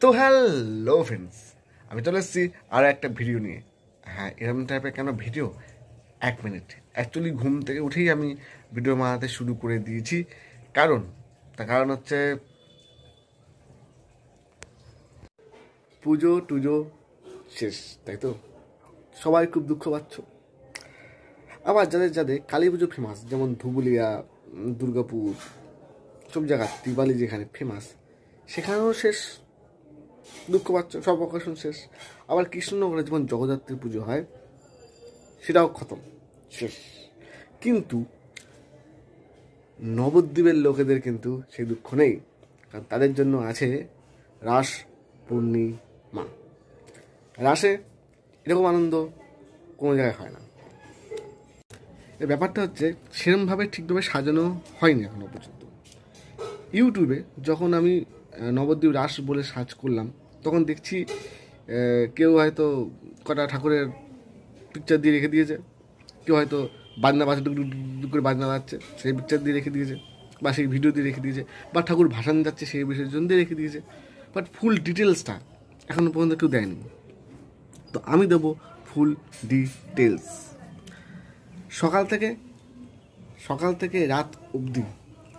তো hello friends, আমি চলে এসেছি আর একটা ভিডিও নিয়ে। হ্যাঁ, এরকম টাইপের কেন ভিডিও? 1 মিনিট অ্যাকচুয়ালি ঘুম থেকে উঠেই আমি ভিডিও বানাতে শুরু করে দিয়েছি। তার কারণ হচ্ছে পুজো টুজো শেষ, তাই তো সবাই খুব দুঃখ পাচ্ছ। আবার যাদের যাদের কালী পুজো ফেমাস, যেমন ধুবুলিয়া, দুর্গাপুর, সব জায়গা, দিওয়ালি যেখানে ফেমাস সেখানেও শেষ, দুঃখ পাচ্ছ, সব অকেশন শেষ। আবার কৃষ্ণনগরে যেমন জগদ্ধাত্রী পুজো হয় সেটাও খতম, শেষ। কিন্তু নবদ্বীপের লোকেদের কিন্তু সেই দুঃখ নেই, কারণ তাদের জন্য আছে রাস পূর্ণিমা। রাসে এরকম আনন্দ কোনো জায়গায় হয় না। এর ব্যাপারটা হচ্ছে সেরকমভাবে ঠিকভাবে সাজানো হয়নি এখনো পর্যন্ত। ইউটিউবে যখন আমি নবদ্বীপ রাস বলে সার্চ করলাম, তখন দেখছি কেউ হয়তো কটা ঠাকুরের পিকচার দিয়ে রেখে দিয়েছে, কেউ হয়তো বাজনা বাজছে, ডুক করে বাজনা বাজছে সেই পিকচার দিয়ে রেখে দিয়েছে, বা সেই ভিডিও দিয়ে রেখে দিয়েছে, বা ঠাকুর ভাসান যাচ্ছে সেই বিসর্জন দিয়ে রেখে দিয়েছে। বাট ফুল ডিটেলসটা এখনও পর্যন্ত কেউ দেয়নি। তো আমি দেবো ফুল ডিটেলস। সকাল থেকে রাত অবধি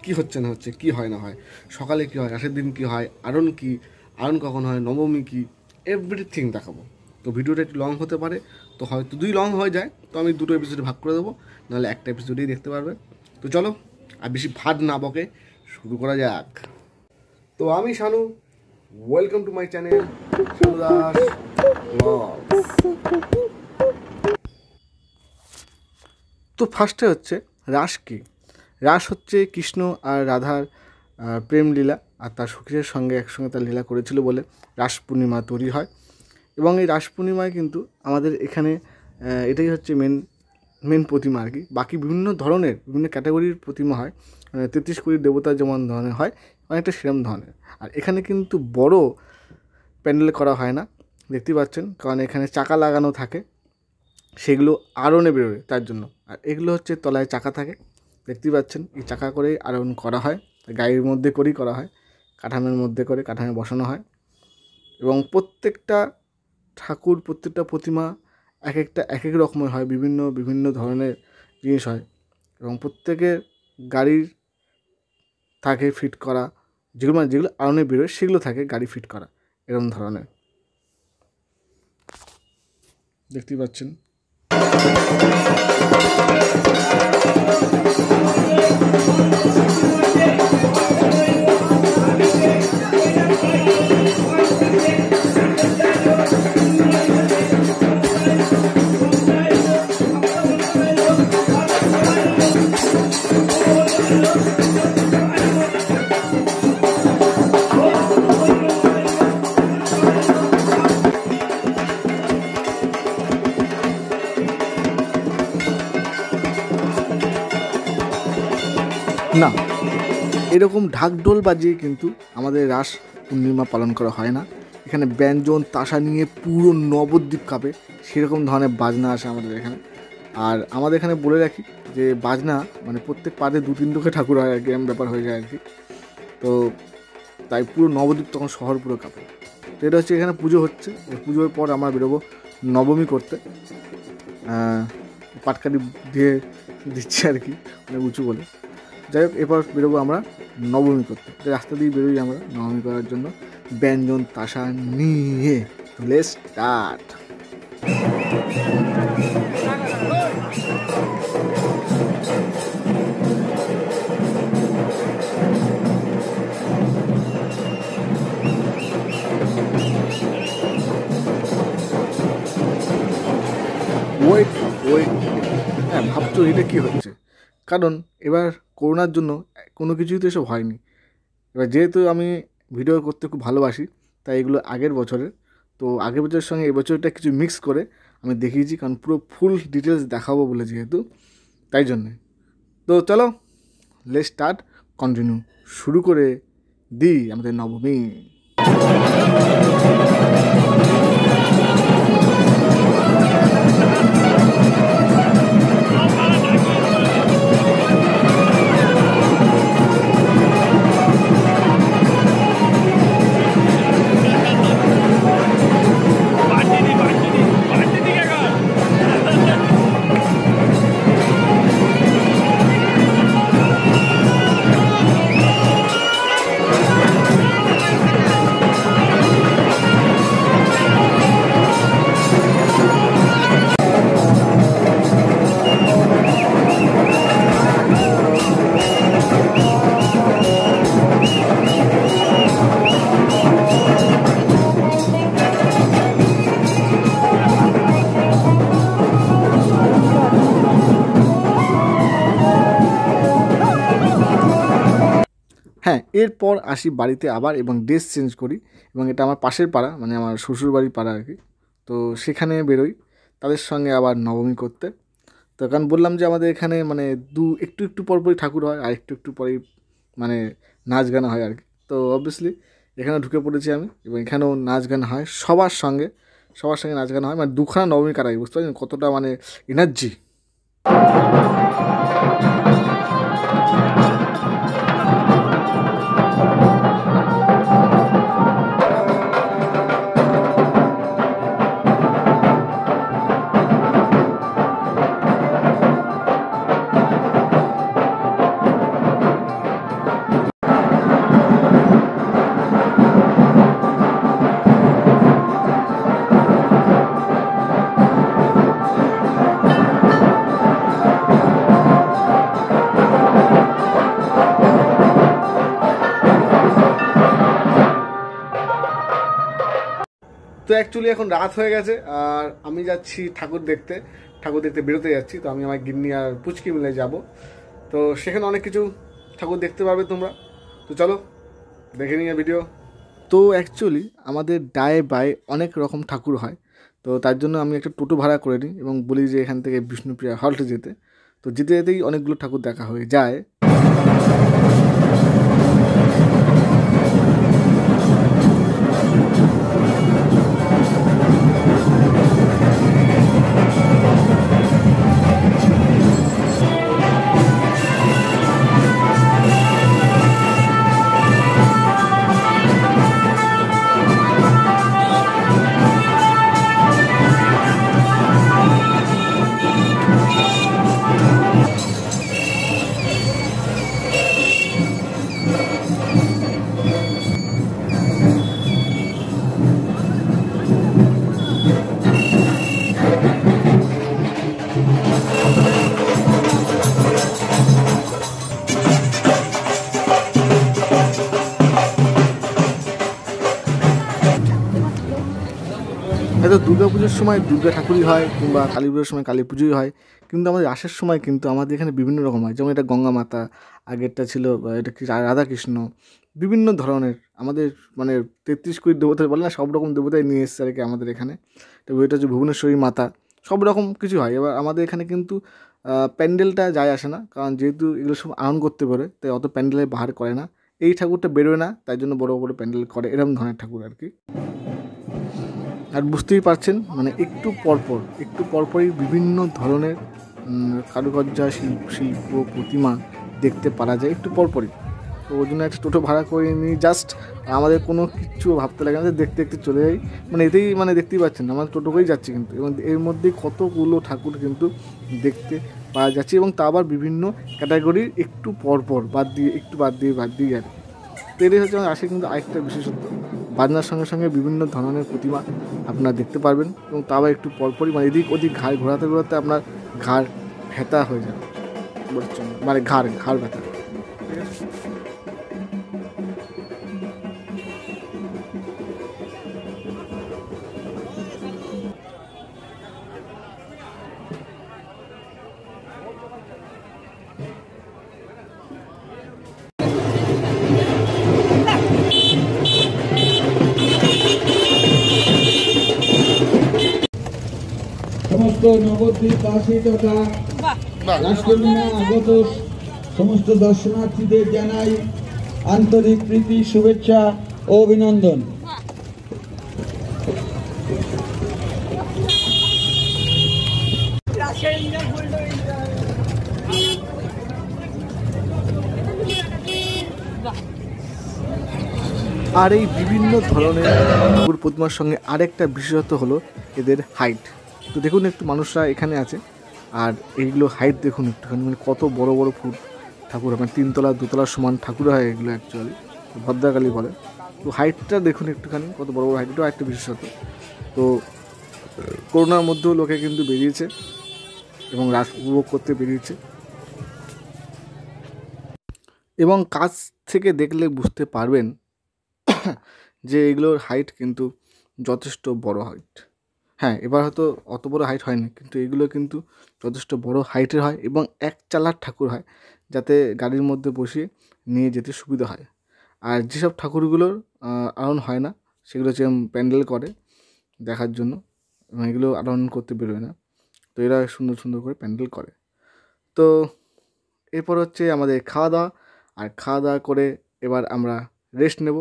কী হচ্ছে না হচ্ছে, কী হয় না হয়, সকালে কী হয়, রাতের দিন কী হয়, আরণ কখন হয়, নবমী কী, এভরিথিং দেখাবো। তো ভিডিওটা একটু লং হতে পারে, তো হয়তো দুই লং হয়ে যায়, তো আমি দুটো এপিসোডে ভাগ করে দেবো, নাহলে একটা এপিসোডেই দেখতে পারবে। তো চলো আর বেশি ভাট না বকে শুরু করা যাক। তো আমি Shanu, welcome to my channel Shanu Das blogs. তো ফার্স্টে হচ্ছে রাস কি? রাস হচ্ছে কৃষ্ণ আর রাধার প্রেম লীলা, আর তার সখীদের সঙ্গে একসঙ্গে তার লীলা করেছিল বলে রাস পূর্ণিমা তৈরি হয়। এবং এই রাস পূর্ণিমায় কিন্তু আমাদের এখানে এটাই হচ্ছে মেন প্রতিমা আর কি। বাকি বিভিন্ন ধরনের বিভিন্ন ক্যাটাগরির প্রতিমা হয়, 33 কোটি দেবতা যেমন ধরনের হয়, অনেকটা সেরম ধরনের। আর এখানে কিন্তু বড় প্যান্ডেল করা হয় না, দেখতেই পাচ্ছেন, কারণ এখানে চাকা লাগানো থাকে, সেগুলো আরণে বেরোয় তার জন্য। আর এগুলো হচ্ছে তলায় চাকা থাকে, দেখতেই পাচ্ছেন, এই চাকা করেই আরণ করা হয়, গাড়ির মধ্যে করেই করা হয়, কাঠামের মধ্যে করে কাঠামে বসানো হয়। এবং প্রত্যেকটা ঠাকুর, প্রত্যেকটা প্রতিমা এক এক রকমের হয়, বিভিন্ন ধরনের জিনিস হয়। এবং প্রত্যেকের গাড়ির থাকে ফিট করা, যেগুলো আরণে বেরোয় সেগুলো থাকে গাড়ি ফিট করা, এরকম ধরনের, দেখতেই পাচ্ছেন। না, এরকম ঢাকঢোল বাজিয়ে কিন্তু আমাদের রাস পূর্ণিমা পালন করা হয় না। এখানে ব্যঞ্জন তাসা নিয়ে পুরো নবদ্বীপ কাঁপে, সেরকম ধরনের বাজনা আসে আমাদের এখানে। আর আমাদের এখানে বলে রাখি যে বাজনা মানে প্রত্যেক পাদে 2-3 ঠাকুর হয় আর কি, এরকম ব্যাপার হয়ে যায় আর কি। তো তাই পুরো নবদ্বীপ তখন শহর পুরো কাঁপে। তো এটা হচ্ছে এখানে পুজো হচ্ছে, পুজোর পর আমরা বেরোবো নবমী করতে। পাটকাঠি দিয়ে দিচ্ছে আর কি, অনেক উঁচু বলে। যাই হোক, এরপর বেরোবো আমরা নবমী করতে। রাস্তা দিয়ে বেরোই আমরা নবমী করার জন্য ব্যঞ্জন তাসা নিয়ে। Let's start. ওয়েট, হ্যাঁ, ভাবছো এটা কী হচ্ছে? কারণ এবার করোনার জন্য কোনো কিছুই তো এসব হয়নি। এবার যেহেতু আমি ভিডিও করতে খুব ভালোবাসি, তাই এগুলো আগের বছরের, তো আগের বছরের সঙ্গে এবছরটা কিছু মিক্স করে আমি দেখিয়েছি, কারণ পুরো ফুল ডিটেলস দেখাবো বলে যেহেতু, তাই জন্যে। তো চলো লেটস স্টার্ট, কন্টিনিউ শুরু করে দিই আমাদের নবমী। এরপর আসি বাড়িতে আবার এবং ড্রেস চেঞ্জ করি, এবং এটা আমার পাশের পাড়া, মানে আমার শ্বশুরবাড়ির পাড়া আর কি। তো সেখানে বেরোই তাদের সঙ্গে আবার নবমী করতে। তো কারণ বললাম যে আমাদের এখানে মানে একটু একটু পরপরই ঠাকুর হয়, আর একটু একটু পরেই মানে নাচ গান হয় আর কি। তো অবভিয়াসলি এখানে ঢুকে পড়েছি আমি, এবং এখানেও নাচ গান হয় সবার সঙ্গে নাচ গান হয়, মানে দুখানা নবমী কাটাই, বুঝতে পারছেন কতটা মানে এনার্জি। তো অ্যাকচুয়ালি এখন রাত হয়ে গেছে, আর আমি যাচ্ছি ঠাকুর দেখতে বেরোতে যাচ্ছি। তো আমি আমার গিন্নি আর পুচকি মিলে যাব। তো সেখানে অনেক কিছু ঠাকুর দেখতে পারবে তোমরা। তো চলো দেখে নিয়ে ভিডিও। তো অ্যাকচুয়ালি আমাদের ডায়ে বায়ে অনেক রকম ঠাকুর হয়। তো তার জন্য আমি একটা টোটো ভাড়া করে নিই এবং বলি যে এখান থেকে বিষ্ণুপ্রিয়া হল্টে যেতে। তো যেতে যেতেই অনেকগুলো ঠাকুর দেখা হয়ে যায়। হয়তো দুর্গা পুজোর সময় দুর্গা ঠাকুরই হয়, কিংবা কালী পুজোর সময় কালী পুজোই হয়, কিন্তু আমাদের রাসের সময় কিন্তু আমাদের এখানে বিভিন্ন রকম হয়। যেমন এটা গঙ্গা মাতা, আগেরটা ছিল এটা কি রাধাকৃষ্ণ, বিভিন্ন ধরনের আমাদের মানে 33 কোটি দেবতা বলে না, সব রকম দেবতাই নিয়ে এসছে আর কি আমাদের এখানে। তো এটা হচ্ছে ভুবনেশ্বরী মাতা, সব রকম কিছু হয়। এবার আমাদের এখানে কিন্তু প্যান্ডেলটা যায় আসে না, কারণ যেহেতু এগুলো সব আনন্দ করতে পারে, তাই অত প্যান্ডেলে বাহার করে না। এই ঠাকুরটা বেরোয় না, তাই জন্য বড় বড় প্যান্ডেল করে, এরকম ধরনের ঠাকুর আর কি। আর বুঝতেই পারছেন মানে একটু পরপরই বিভিন্ন ধরনের কারুকার্য শিল্প প্রতিমা দেখতে পারা যায় একটু পরপরই। তো ওই জন্য একটা টোটো ভাড়া করে নিই জাস্ট, আমাদের কোনো কিচ্ছু ভাবতে লাগে না, দেখতে দেখতে চলে যাই। মানে এতেই মানে দেখতেই পাচ্ছেন আমাদের টোটো করেই যাচ্ছি কিন্তু, এবং এর মধ্যে কতগুলো ঠাকুর কিন্তু দেখতে পাওয়া যাচ্ছে, এবং তা আবার বিভিন্ন ক্যাটাগরির একটু পরপর বাদ দিয়ে আর কি। তো এটাই হচ্ছে আমার আসে কিন্তু আরেকটা বিশেষত্ব, বাজনার সঙ্গে সঙ্গে বিভিন্ন ধরনের প্রতিমা আপনারা দেখতে পারবেন, এবং তা আবার একটু পরপরই মানে এদিক ওদিক ঘাড় ঘোরাতে আপনার ঘাড় ব্যথা হয়ে যাবে, মানে ঘাড় ব্যথা, ঠিক আছে। সমস্ত নবদ্বীপবাসী তথা রাষ্ট্রবিনা আগত সমস্ত দর্শনার্থীদের জানাই আন্তরিক প্রীতি, শুভেচ্ছা ও অভিনন্দন। আর এই বিভিন্ন ধরনের ঠাকুর প্রতিমার সঙ্গে আরেকটা বিশেষত্ব হলো এদের হাইট। তো দেখুন একটু মানুষরা এখানে আছে, আর এইগুলো হাইট দেখুন একটুখানি, মানে কত বড় বড় ফুট ঠাকুর, মানে 3 তলা 2 তলার সমান ঠাকুর হয় এগুলো অ্যাকচুয়ালি, ভদ্রাকালী বলে। তো হাইটটা দেখুন একটুখানি কত বড় বড় হাইট, এটাও একটা বিশেষত্ব। তো করোনার মধ্যেও লোকে কিন্তু বেরিয়েছে এবং রাস উপভোগ করতে বেরিয়েছে, এবং কাছ থেকে দেখলে বুঝতে পারবেন যে এগুলোর হাইট কিন্তু যথেষ্ট বড় হাইট। হ্যাঁ, এবার হয়তো অত বড় হাইট হয়নি, কিন্তু এগুলো কিন্তু যথেষ্ট বড় হাইটের হয়, এবং এক চালার ঠাকুর হয়, যাতে গাড়ির মধ্যে বসিয়ে নিয়ে যেতে সুবিধা হয়। আর যেসব ঠাকুরগুলোর আরোহণ হয় না সেগুলো হচ্ছে প্যান্ডেল করে দেখার জন্য, এবং এগুলো আরোহণ করতে বেরোয় না। তো এরা সুন্দর সুন্দর করে প্যান্ডেল করে। তো এরপর হচ্ছে আমাদের খাওয়া দাওয়া, আর খাওয়া দাওয়া করে এবার আমরা রেস্ট নেব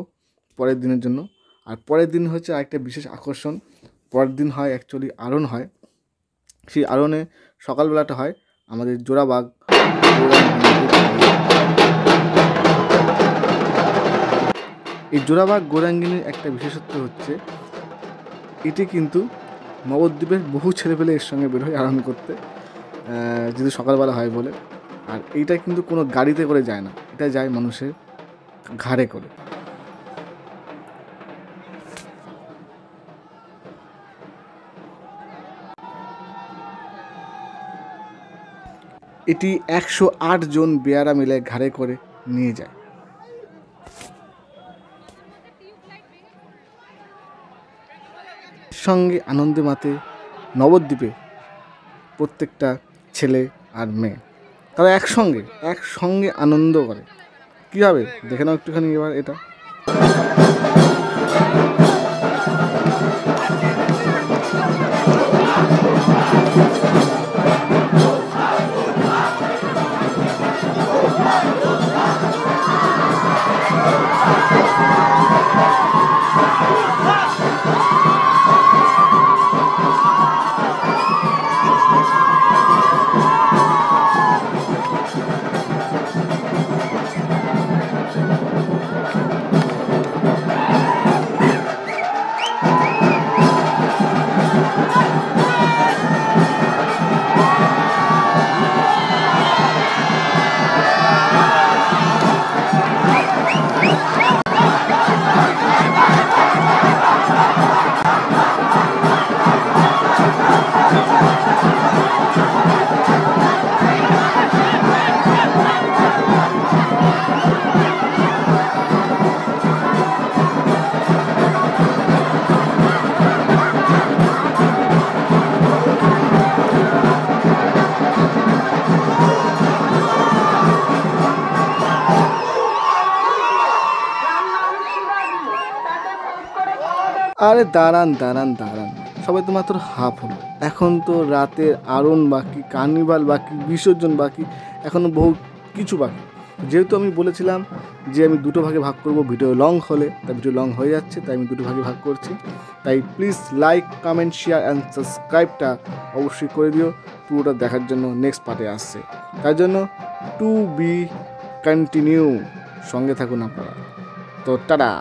পরের দিনের জন্য। আর পরের দিন হচ্ছে আরেকটা বিশেষ আকর্ষণ, পরের দিন হয় অ্যাকচুয়ালি আরোহণ হয়। সেই আরোহণে সকালবেলাটা হয় আমাদের জোড়াবাগ এই জোড়াবাগ গৌরাঙ্গিনীর একটা বিশেষত্ব হচ্ছে এটি কিন্তু নবদ্বীপের বহু ছেলেপেলে এর সঙ্গে বের হয় আরোহণ করতে, যেহেতু সকালবেলা হয় বলে। আর এইটা কিন্তু কোনো গাড়িতে করে যায় না, এটা যায় মানুষের ঘাড়ে করে। এটি 108 জন বেয়ারা মিলে ঘাড়ে করে নিয়ে যায়। সঙ্গে আনন্দে মাতে নবদ্বীপে প্রত্যেকটা ছেলে আর মেয়ে, তারা একসঙ্গে আনন্দ করে। কীভাবে দেখে নাও একটুখানি এবার এটা। আরে দাঁড়ান, সবাই তো মাত্র হাফ হলো। এখন তো রাতের আরোহণ বাকি, কার্নিভাল বাকি, বিসর্জন বাকি, এখনও বহু কিছু বাকি। যেহেতু আমি বলেছিলাম যে আমি দুটো ভাগে ভাগ করব ভিডিও লং হলে, তাই ভিডিও লং হয়ে যাচ্ছে, তাই আমি দুটো ভাগে ভাগ করছি। তাই please like, comment, share and সাবস্ক্রাইবটা অবশ্যই করে দিও পুরোটা দেখার জন্য। নেক্সট পার্টে আসছে, তার জন্য টু বি কন্টিনিউ, সঙ্গে থাকুন আপনারা। তো টাটা।